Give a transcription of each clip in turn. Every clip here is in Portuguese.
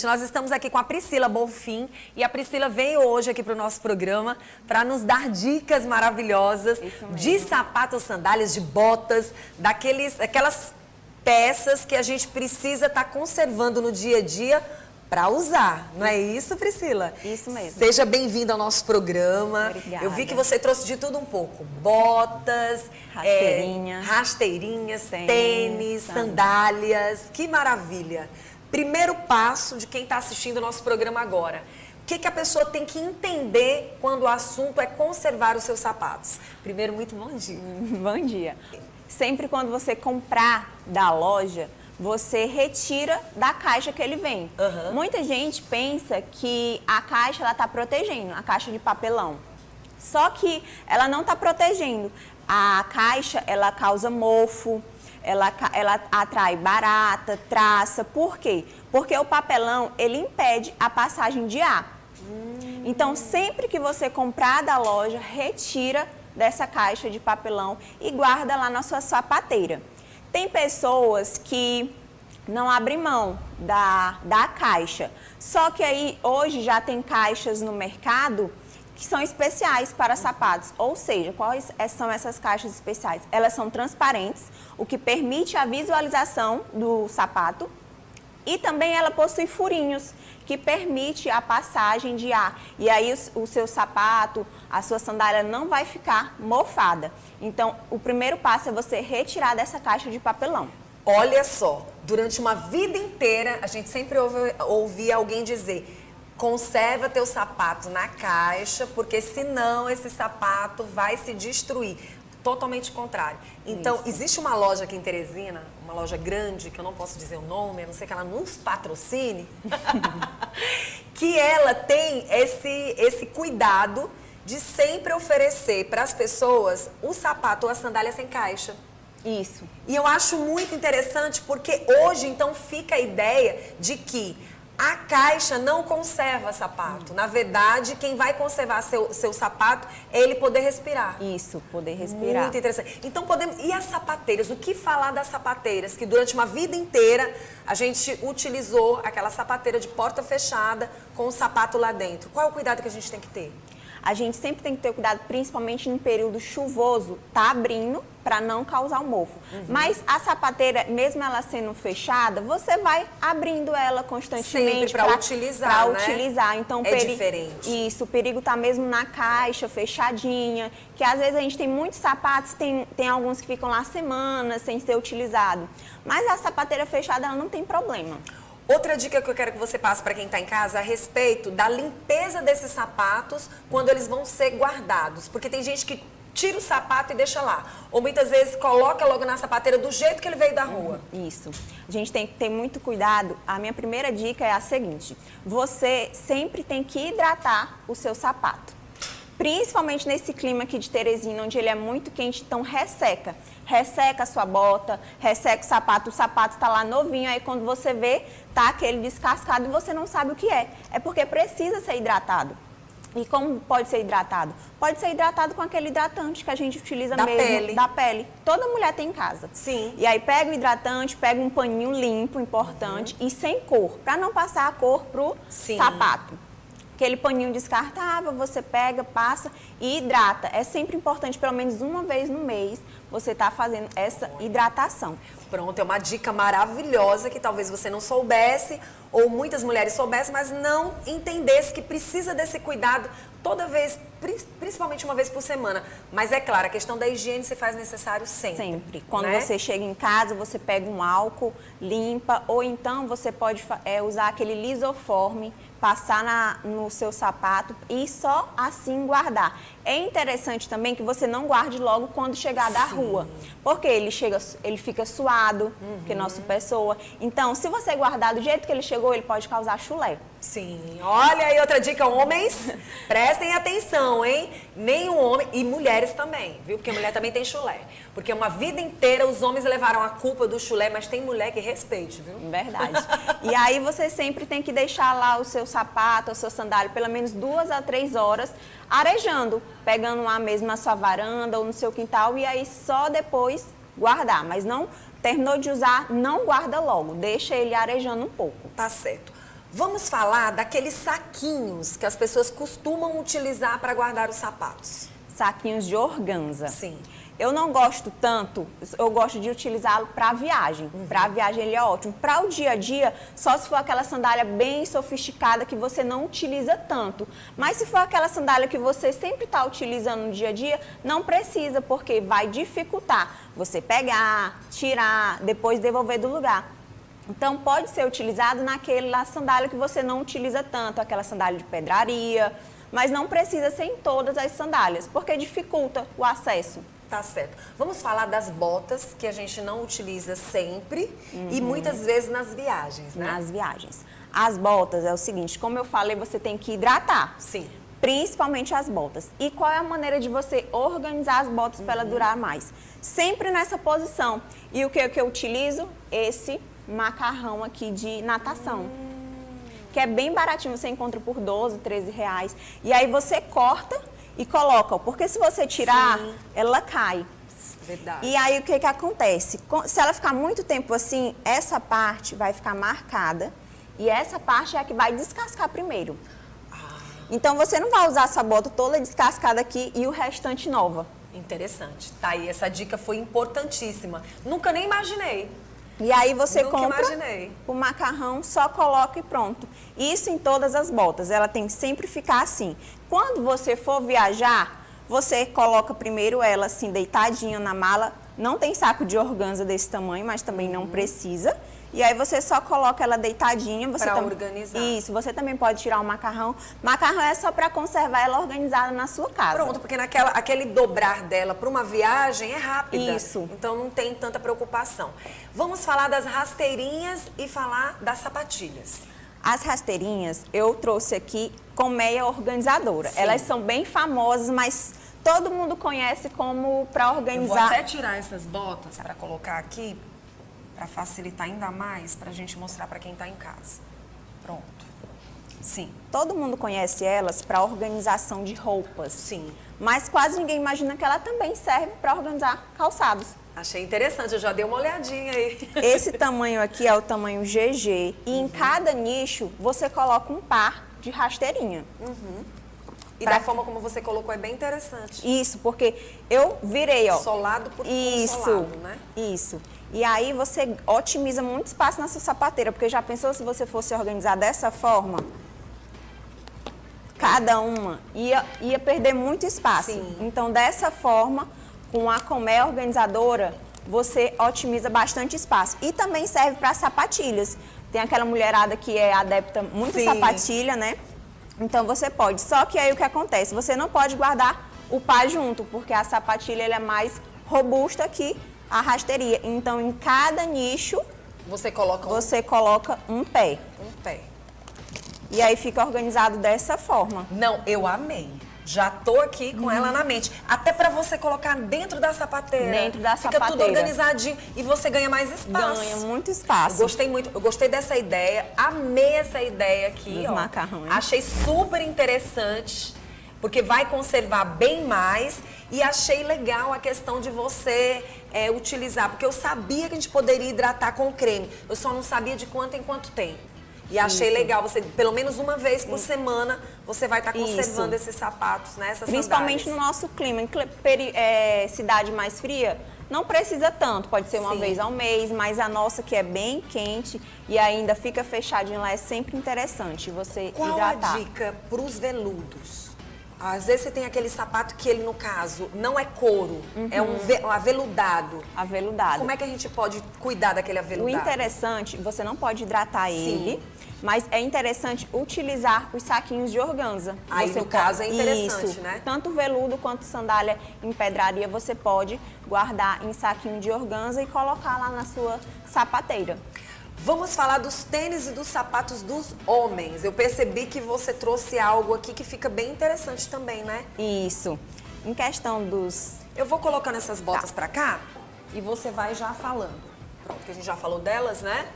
gente, nós estamos aqui com a Priscila Bonfim e a Priscila veio hoje aqui para o nosso programa para nos dar dicas maravilhosas de sapatos, sandálias, de botas, daquelas peças que a gente precisa estar conservando no dia a dia para usar. Não é isso, Priscila? Isso mesmo. Seja bem-vinda ao nosso programa. Obrigada. Eu vi que você trouxe de tudo um pouco. Botas, rasteirinhas, tênis, sandálias. Que maravilha. Primeiro passo de quem está assistindo o nosso programa agora. O que a pessoa tem que entender quando o assunto é conservar os seus sapatos? Primeiro, muito bom dia. Bom dia. Sempre quando você comprar da loja, você retira da caixa que ele vem. Muita gente pensa que a caixa está protegendo, a caixa de papelão. Só que ela não está protegendo. A caixa, ela causa mofo, ela atrai barata, traça. Por quê? Porque o papelão, ele impede a passagem de ar. Então, sempre que você comprar da loja, retira dessa caixa de papelão e guarda lá na sua sapateira. Tem pessoas que não abrem mão da caixa. Só que aí, hoje, já tem caixas no mercado que são especiais para sapatos. Ou seja, quais são essas caixas especiais? Elas são transparentes, o que permite a visualização do sapato. E também ela possui furinhos, que permite a passagem de ar. E aí o seu sapato, a sua sandália não vai ficar mofada. Então, o primeiro passo é você retirar dessa caixa de papelão. Olha só, durante uma vida inteira, a gente sempre ouve alguém dizer: conserva teu sapato na caixa, porque senão esse sapato vai se destruir. Totalmente contrário. Então, existe uma loja aqui em Teresina, uma loja grande, que eu não posso dizer o nome, a não ser que ela nos patrocine, que ela tem esse cuidado de sempre oferecer para as pessoas o sapato ou a sandália sem caixa. Isso. E eu acho muito interessante porque hoje, então, fica a ideia de que a caixa não conserva sapato. Na verdade, quem vai conservar seu sapato é ele poder respirar. Isso, poder respirar. Muito interessante. Então, e as sapateiras? O que falar das sapateiras? Que durante uma vida inteira a gente utilizou aquela sapateira de porta fechada com o sapato lá dentro. Qual é o cuidado que a gente tem que ter? A gente sempre tem que ter cuidado, principalmente em período chuvoso, tá abrindo para não causar um mofo. Mas a sapateira, mesmo ela sendo fechada, você vai abrindo ela constantemente para utilizar, né? utilizar. Então, é diferente. Isso, o perigo tá mesmo na caixa, fechadinha, que às vezes a gente tem muitos sapatos, tem alguns que ficam lá semanas sem ser utilizado. Mas a sapateira fechada, ela não tem problema. Outra dica que eu quero que você passe para quem está em casa é a respeito da limpeza desses sapatos quando eles vão ser guardados. Porque tem gente que tira o sapato e deixa lá. Ou muitas vezes coloca logo na sapateira do jeito que ele veio da rua. Isso. A gente tem que ter muito cuidado. A minha primeira dica é a seguinte: você sempre tem que hidratar o seu sapato. Principalmente nesse clima aqui de Teresina, onde ele é muito quente, então resseca. Resseca a sua bota, resseca o sapato está lá novinho, aí quando você vê, tá aquele descascado e você não sabe o que é. É porque precisa ser hidratado. E como pode ser hidratado? Pode ser hidratado com aquele hidratante que a gente utiliza da pele. Toda mulher tem em casa. Sim. E aí pega o hidratante, pega um paninho limpo, importante, e sem cor, para não passar a cor pro sapato. Aquele paninho descartável, você pega, passa e hidrata. É sempre importante, pelo menos uma vez no mês, você está fazendo essa hidratação. Pronto, é uma dica maravilhosa que talvez você não soubesse, ou muitas mulheres soubessem, mas não entendesse que precisa desse cuidado toda vez, principalmente uma vez por semana. Mas é claro, a questão da higiene se faz necessário sempre. Sempre. Quando você chega em casa, você pega um álcool, limpa, ou então você pode usar aquele lisoforme, passar no seu sapato e só assim guardar. É interessante também que você não guarde logo quando chegar da rua, porque ele fica suado, que nosso pé soa. Então, se você guardar do jeito que ele chegou, ele pode causar chulé. Sim, olha aí outra dica, homens, prestem atenção, hein? Nenhum homem, e mulheres também, viu? Porque mulher também tem chulé. Porque uma vida inteira os homens levaram a culpa do chulé, mas tem mulher que respeite, viu? Verdade. E aí você sempre tem que deixar lá o seu sapato, o seu sandália, pelo menos 2 a 3 horas, arejando, pegando lá mesmo na sua varanda ou no seu quintal, e aí só depois guardar. Mas não terminou de usar, não guarda logo, deixa ele arejando um pouco. Tá certo. Vamos falar daqueles saquinhos que as pessoas costumam utilizar para guardar os sapatos. Saquinhos de organza. Sim. Eu não gosto tanto, eu gosto de utilizá-lo para viagem. Para viagem ele é ótimo. Para o dia a dia, só se for aquela sandália bem sofisticada que você não utiliza tanto. Mas se for aquela sandália que você sempre está utilizando no dia a dia, não precisa, porque vai dificultar você pegar, tirar, depois devolver do lugar. Então pode ser utilizado naquela sandália que você não utiliza tanto, aquela sandália de pedraria, mas não precisa ser em todas as sandálias, porque dificulta o acesso. Tá certo. Vamos falar das botas que a gente não utiliza sempre e muitas vezes nas viagens, né? Nas viagens. As botas é o seguinte, como eu falei, você tem que hidratar. Sim. Principalmente as botas. E qual é a maneira de você organizar as botas para ela durar mais? Sempre nessa posição. E o que eu utilizo? Esse macarrão aqui de natação. Que é bem baratinho, você encontra por 12, 13 reais. E aí você corta e coloca, porque se você tirar, Sim. ela cai. Verdade. E aí o que acontece? Se ela ficar muito tempo assim, essa parte vai ficar marcada e essa parte é a que vai descascar primeiro. Então você não vai usar essa bota toda descascada aqui e o restante nova. Interessante. Tá aí, essa dica foi importantíssima. Nunca nem imaginei. E aí você Nunca compra imaginei. o macarrão, só coloca e pronto. Isso em todas as botas, ela tem que sempre ficar assim. Quando você for viajar, você coloca primeiro ela assim deitadinha na mala. Não tem saco de organza desse tamanho, mas também não precisa. E aí você só coloca ela deitadinha. Pra organizar. Isso, você também pode tirar o macarrão. Macarrão é só para conservar ela organizada na sua casa. Pronto, porque aquele dobrar dela para uma viagem é rápida. Isso. Então não tem tanta preocupação. Vamos falar das rasteirinhas e falar das sapatilhas. As rasteirinhas eu trouxe aqui com meia organizadora. Sim. Elas são bem famosas, mas todo mundo conhece como para Eu vou organizar. até tirar essas botas para colocar aqui, para facilitar ainda mais, para a gente mostrar para quem está em casa. Pronto. Sim. Todo mundo conhece elas para organização de roupas. Sim. Mas quase ninguém imagina que ela também serve para organizar calçados. Achei interessante, eu já dei uma olhadinha aí. Esse tamanho aqui é o tamanho GG e em cada nicho você coloca um par de rasteirinha. E da forma como você colocou é bem interessante. Isso, porque eu virei, ó. Solado por Isso, solado, né? isso. E aí você otimiza muito espaço na sua sapateira, porque já pensou se você fosse organizar dessa forma? Cada uma ia perder muito espaço. Sim. Então, dessa forma, com a colmeia organizadora, você otimiza bastante espaço. E também serve para sapatilhas. Tem aquela mulherada que é adepta muito Sim. sapatilha, né? Então você pode. Só que aí o que acontece? Você não pode guardar o par junto, porque a sapatilha ela é mais robusta que a rasteirinha. Então em cada nicho Você coloca você coloca um pé. um pé. E aí fica organizado dessa forma. Não, eu amei. Já tô aqui com ela na mente. Até pra você colocar dentro da sapateira. Dentro da Fica tudo sapateira. organizadinho e você ganha mais espaço. Ganha muito Eu espaço. gostei muito, eu gostei dessa ideia, amei essa ideia aqui, Dos ó. macarrões. Achei super interessante, porque vai conservar bem mais e achei legal a questão de você utilizar, porque eu sabia que a gente poderia hidratar com creme, eu só não sabia de quanto em quanto tempo. E achei Isso. legal, você pelo menos uma vez por semana você vai estar conservando Isso. esses sapatos, né? Essas Principalmente no sandálias. nosso clima. Em cidade mais fria, não precisa tanto. Pode ser uma Sim. vez ao mês, mas a nossa que é bem quente e ainda fica fechadinho lá, é sempre interessante você Qual hidratar. a dica para os veludos? Às vezes você tem aquele sapato que ele, no caso, não é couro, é um aveludado. Aveludado. Como é que a gente pode cuidar daquele O aveludado? interessante, você não pode hidratar Sim. ele, mas é interessante utilizar os saquinhos de organza. Aí, Você no caso, é interessante, Isso. né? Tanto veludo quanto sandália em pedraria, você pode guardar em saquinho de organza e colocar lá na sua sapateira. Vamos falar dos tênis e dos sapatos dos homens. Eu percebi que você trouxe algo aqui que fica bem interessante também, né? Isso. Em questão dos... Eu vou colocando essas botas pra cá e você vai já falando. Pronto, que a gente já falou delas, né?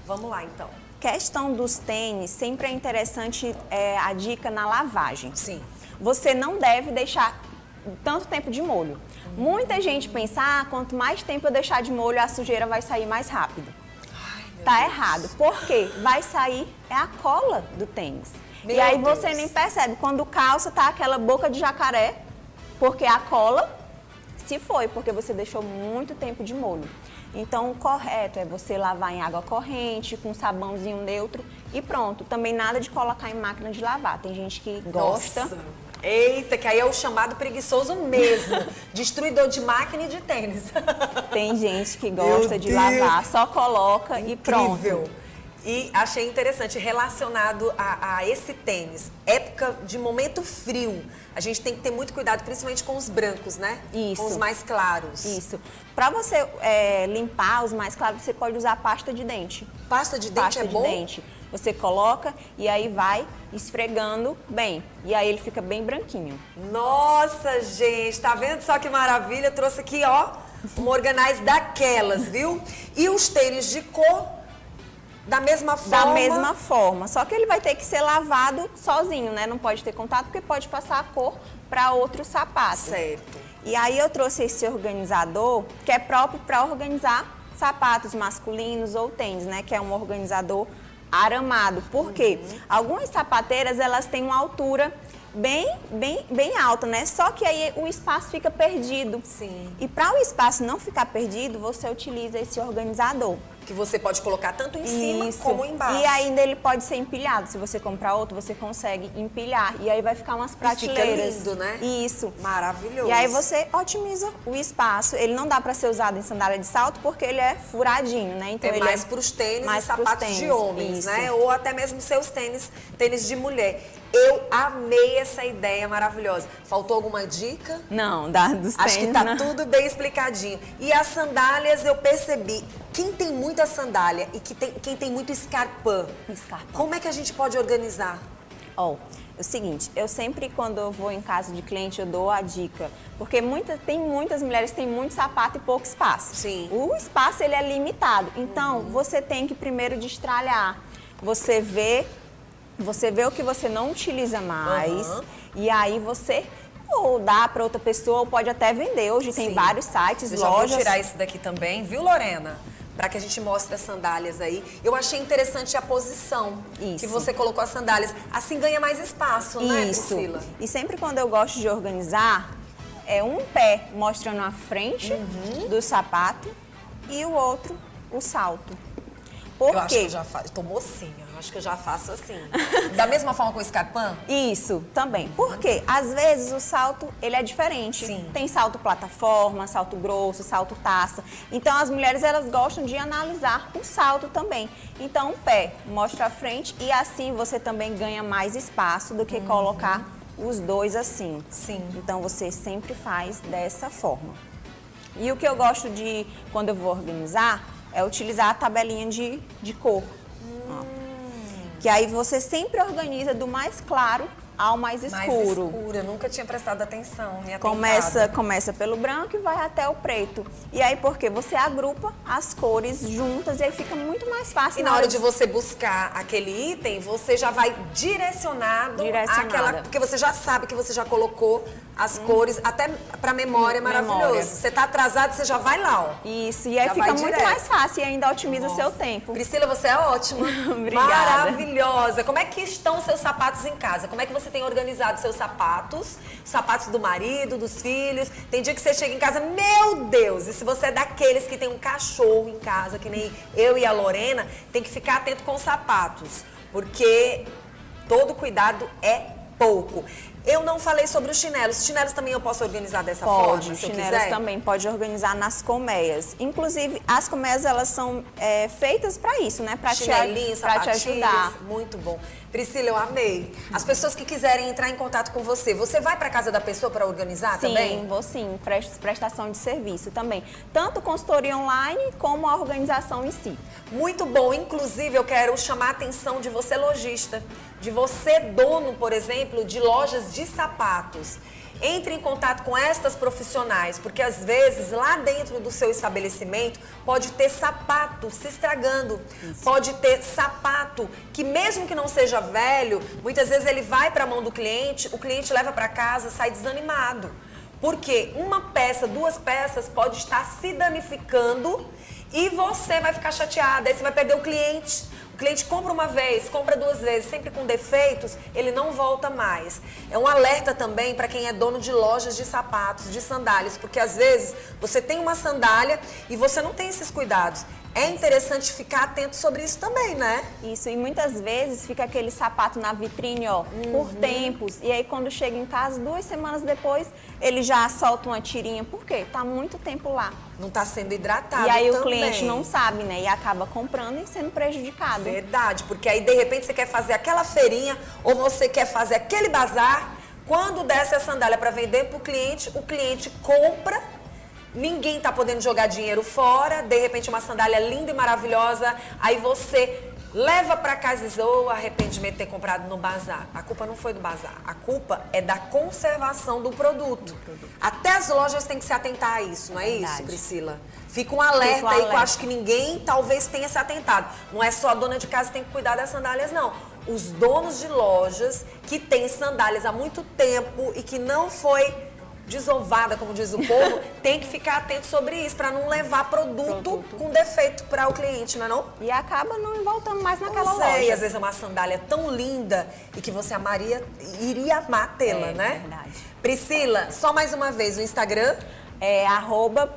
Vamos lá, então. Questão dos tênis, sempre é interessante a dica na lavagem. Sim. Você não deve deixar tanto tempo de molho. Muita gente pensa, quanto mais tempo eu deixar de molho, a sujeira vai sair mais rápido. Ai, meu Tá errado. Por quê? Vai sair a cola do tênis. Meu e aí Deus. você nem percebe. Quando calça, tá aquela boca de jacaré, porque a cola se foi, porque você deixou muito tempo de molho. Então, o correto é você lavar em água corrente, com sabãozinho neutro e pronto. Também nada de colocar em máquina de lavar. Tem gente que gosta. Nossa. Eita, que aí é o chamado preguiçoso mesmo. Destruidor de máquina e de tênis. Tem gente que Meu gosta de Deus. lavar, só coloca e pronto. Incrível. E achei interessante, relacionado a esse tênis, época de momento frio, a gente tem que ter muito cuidado, principalmente com os brancos, né? Isso. Com os mais claros. Isso. Para você limpar os mais claros, você pode usar pasta de dente. Pasta de dente Pasta é de bom? dente. Você coloca e aí vai esfregando bem. E aí ele fica bem branquinho. Nossa, gente, tá vendo só que maravilha? Trouxe aqui, ó, uma organize daquelas, viu? E os tênis de cor, da mesma forma? Da mesma forma. Só que ele vai ter que ser lavado sozinho, né? Não pode ter contato porque pode passar a cor para outro sapato. Certo. E aí eu trouxe esse organizador que é próprio para organizar sapatos masculinos ou tênis, né? Que é um organizador aramado. Por quê? Algumas sapateiras, elas têm uma altura bem alta, né? Só que aí o espaço fica perdido. Sim. E para o espaço não ficar perdido, você utiliza esse organizador. Que você pode colocar tanto em cima Isso. como embaixo. E ainda ele pode ser empilhado. Se você comprar outro, você consegue empilhar. E aí vai ficar umas prateleiras. Fica lindo, né? Isso. Maravilhoso. E aí você otimiza o espaço. Ele não dá para ser usado em sandália de salto porque ele é furadinho, né? Então É ele mais para os tênis mais e pros sapatos tênis, de homens, isso. né? Ou até mesmo seus tênis de mulher. Eu amei essa ideia maravilhosa. Faltou alguma dica? Não, dos Acho que tênis, tá não. tudo bem explicadinho. E as sandálias, eu percebi, quem tem muita sandália e quem tem muito escarpão, como é que a gente pode organizar? Ó, é o seguinte, eu sempre quando eu vou em casa de cliente eu dou a dica, porque tem muitas mulheres que têm muito sapato e pouco espaço. Sim. O espaço ele é limitado, então você tem que primeiro destralhar. Você vê o que você não utiliza mais e aí você ou dá para outra pessoa ou pode até vender. Hoje tem Sim. vários sites, Eu já vou lojas. tirar isso daqui também, viu, Lorena? Para que a gente mostre as sandálias aí. Eu achei interessante a posição Isso. que você colocou as sandálias. Assim ganha mais espaço, né, Isso. Priscila? E sempre quando eu gosto de organizar, é um pé mostrando a frente do sapato e o outro o salto. Por Eu acho que quê? eu já faço. Tô mocinha, eu acho que eu já faço assim. Da mesma forma com o escarpão? Isso, também. Porque às vezes o salto, ele é diferente. Sim. Tem salto plataforma, salto grosso, salto taça. Então as mulheres, elas gostam de analisar o salto também. Então o pé mostra a frente e assim você também ganha mais espaço do que colocar os dois assim. Sim. Então você sempre faz dessa forma. E o que eu gosto de, quando eu vou organizar, é utilizar a tabelinha de cor. Ó. Que aí você sempre organiza do mais claro ao mais escuro. Mais escuro, eu nunca tinha prestado atenção, me atentado. Começa pelo branco e vai até o preto. E aí, porque você agrupa as cores juntas e aí fica muito mais fácil. E na hora de você buscar aquele item, você já vai direcionado àquela... Porque você já sabe que você já colocou as cores, até pra memória, maravilhoso. Memória. Você tá atrasado, você já vai lá, ó. Isso, e aí Já fica vai muito direto. mais fácil e ainda otimiza seu tempo. Priscila, você é ótima. Obrigada. Maravilhosa. Como é que estão os seus sapatos em casa? Como é que você tem organizado seus sapatos? Os sapatos do marido, dos filhos? Tem dia que você chega em casa, meu Deus! E se você é daqueles que tem um cachorro em casa, que nem eu e a Lorena, tem que ficar atento com os sapatos. Porque todo cuidado é pouco. Eu não falei sobre os chinelos. Os chinelos também eu posso organizar dessa forma, Pode, se eu chinelos quiser? também pode organizar nas colmeias. Inclusive, as colmeias, elas são feitas para isso, né? Para te ajudar. Muito bom. Priscila, eu amei. As pessoas que quiserem entrar em contato com você, você vai para casa da pessoa para organizar também? Sim, vou sim. Prestação de serviço também. Tanto consultoria online como a organização em si. Muito bom. Inclusive, eu quero chamar a atenção de você, lojista, de você, dono, por exemplo, de lojas de sapatos. Entre em contato com estas profissionais, porque às vezes lá dentro do seu estabelecimento pode ter sapato se estragando. Isso. Pode ter sapato que mesmo que não seja velho, muitas vezes ele vai para a mão do cliente, o cliente leva para casa, sai desanimado. Porque uma peça, duas peças pode estar se danificando e você vai ficar chateada, aí você vai perder o cliente. O cliente compra uma vez, compra duas vezes, sempre com defeitos, ele não volta mais. É um alerta também para quem é dono de lojas de sapatos, de sandálias, porque às vezes você tem uma sandália e você não tem esses cuidados. É interessante ficar atento sobre isso também, né? Isso, e muitas vezes fica aquele sapato na vitrine, ó, por tempos. E aí quando chega em casa, 2 semanas depois, ele já solta uma tirinha. Por quê? Tá muito tempo lá. Não está sendo hidratado E aí também. o cliente não sabe, né? E acaba comprando e sendo prejudicado. Verdade, porque aí de repente você quer fazer aquela feirinha ou você quer fazer aquele bazar. Quando desce a sandália para vender para o cliente compra. Ninguém tá podendo jogar dinheiro fora, de repente uma sandália linda e maravilhosa, aí você leva para casa e zoa, arrependimento de ter comprado no bazar. A culpa não foi do bazar, a culpa é da conservação do produto. Até as lojas têm que se atentar a isso, não é isso, Priscila? Fica um alerta aí que eu acho que ninguém talvez tenha se atentado. Não é só a dona de casa que tem que cuidar das sandálias, não. Os donos de lojas que têm sandálias há muito tempo e que não foi desovada, como diz o povo, tem que ficar atento sobre isso, para não levar produto com defeito para o cliente, não é não? E acaba não voltando mais naquela loja. loja. E às vezes é uma sandália tão linda e que você iria amar tê-la, né? Verdade. Priscila, só mais uma vez, o Instagram? É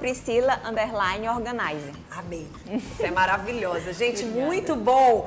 @Priscila_Organizer. Amei. Você é maravilhosa. Gente, muito bom.